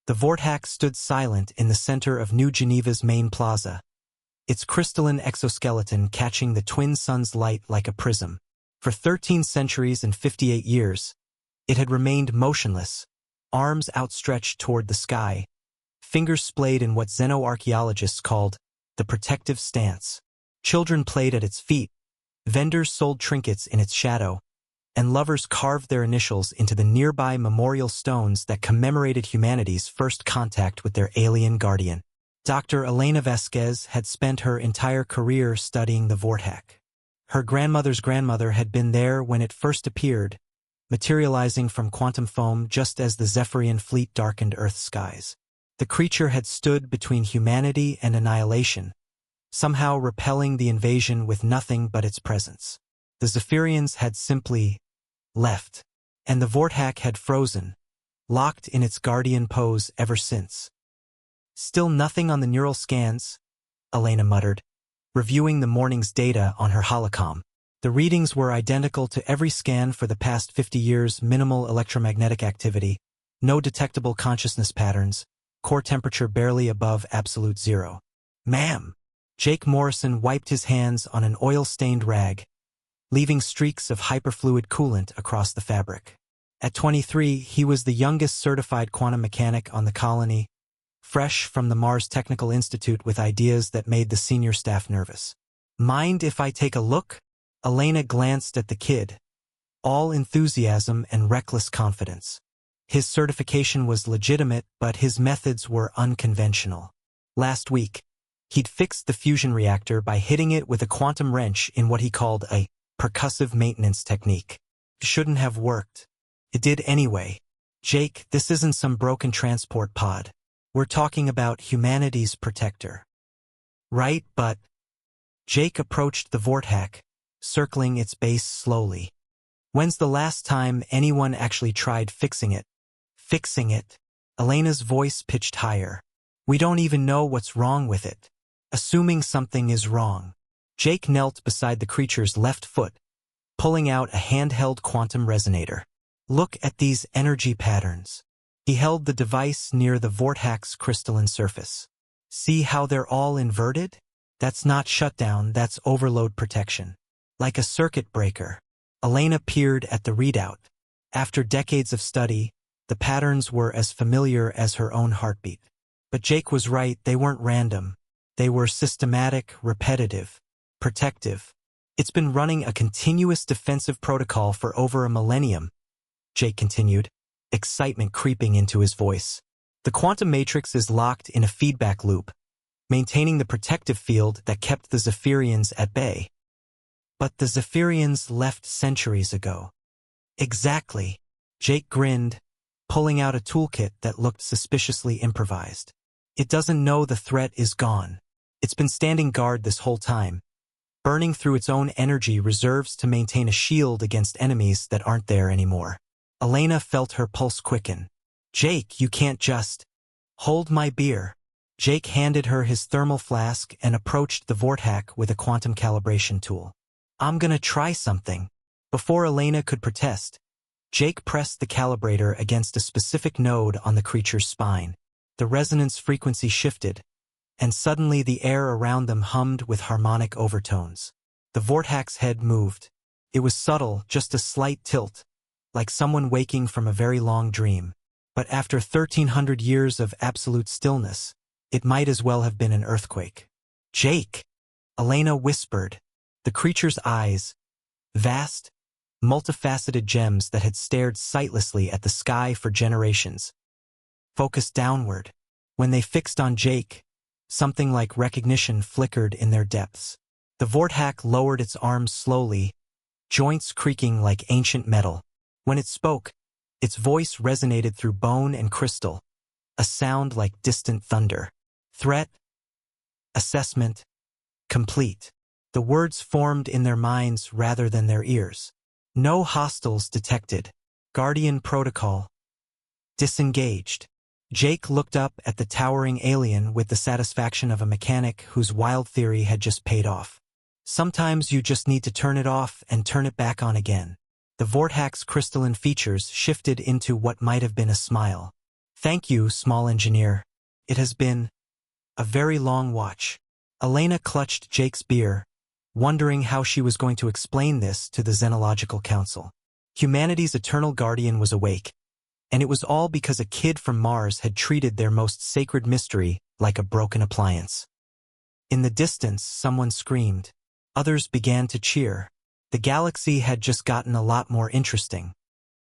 The Vortex stood silent in the center of New Geneva's main plaza, its crystalline exoskeleton catching the twin sun's light like a prism. For 13 centuries and 58 years, it had remained motionless, arms outstretched toward the sky, fingers splayed in what xenoarchaeologists called the protective stance. Children played at its feet, vendors sold trinkets in its shadow, and lovers carved their initials into the nearby memorial stones that commemorated humanity's first contact with their alien guardian. Dr. Elena Vasquez had spent her entire career studying the Vortex. Her grandmother's grandmother had been there when it first appeared, materializing from quantum foam just as the Zephyrian fleet darkened Earth's skies. The creature had stood between humanity and annihilation, somehow repelling the invasion with nothing but its presence. The Zephyrians had simply left, and the Vortex had frozen, locked in its guardian pose ever since. Still nothing on the neural scans, Elena muttered, reviewing the morning's data on her holocom. The readings were identical to every scan for the past 50 years: minimal electromagnetic activity, no detectable consciousness patterns, core temperature barely above absolute zero. Ma'am! Jake Morrison wiped his hands on an oil-stained rag, leaving streaks of hyperfluid coolant across the fabric. At 23, he was the youngest certified quantum mechanic on the colony, fresh from the Mars Technical Institute with ideas that made the senior staff nervous. Mind if I take a look? Elena glanced at the kid, all enthusiasm and reckless confidence. His certification was legitimate, but his methods were unconventional. Last week, he'd fixed the fusion reactor by hitting it with a quantum wrench in what he called a percussive maintenance technique. It shouldn't have worked. It did anyway. Jake, this isn't some broken transport pod. We're talking about humanity's protector. Right, but... Jake approached the Vortex, circling its base slowly. When's the last time anyone actually tried fixing it? Fixing it? Elena's voice pitched higher. We don't even know what's wrong with it. Assuming something is wrong. Jake knelt beside the creature's left foot, pulling out a handheld quantum resonator. Look at these energy patterns. He held the device near the Vortex crystalline surface. See how they're all inverted? That's not shutdown, that's overload protection. Like a circuit breaker. Elena peered at the readout. After decades of study, the patterns were as familiar as her own heartbeat. But Jake was right, they weren't random. They were systematic, repetitive, protective. It's been running a continuous defensive protocol for over a millennium, Jake continued, excitement creeping into his voice. The quantum matrix is locked in a feedback loop, maintaining the protective field that kept the Zephyrians at bay. But the Zephyrians left centuries ago. Exactly. Jake grinned, pulling out a toolkit that looked suspiciously improvised. It doesn't know the threat is gone. It's been standing guard this whole time, burning through its own energy reserves to maintain a shield against enemies that aren't there anymore. Elena felt her pulse quicken. Jake, you can't just... Hold my beer. Jake handed her his thermal flask and approached the Vortex with a quantum calibration tool. I'm gonna try something. Before Elena could protest, Jake pressed the calibrator against a specific node on the creature's spine. The resonance frequency shifted, and suddenly the air around them hummed with harmonic overtones. The Vortex head moved. It was subtle, just a slight tilt, like someone waking from a very long dream. But after 1,300 years of absolute stillness, it might as well have been an earthquake. Jake! Elena whispered. The creature's eyes, vast, multifaceted gems that had stared sightlessly at the sky for generations, focused downward. When they fixed on Jake, something like recognition flickered in their depths. The Vortex lowered its arms slowly, joints creaking like ancient metal. When it spoke, its voice resonated through bone and crystal, a sound like distant thunder. Threat, assessment, complete. The words formed in their minds rather than their ears. No hostiles detected. Guardian protocol. Disengaged. Jake looked up at the towering alien with the satisfaction of a mechanic whose wild theory had just paid off. Sometimes you just need to turn it off and turn it back on again. The Vortex crystalline features shifted into what might have been a smile. Thank you, small engineer. It has been a very long watch. Elena clutched Jake's beer, wondering how she was going to explain this to the Xenological Council. Humanity's eternal guardian was awake, and it was all because a kid from Mars had treated their most sacred mystery like a broken appliance. In the distance, someone screamed. Others began to cheer. The galaxy had just gotten a lot more interesting.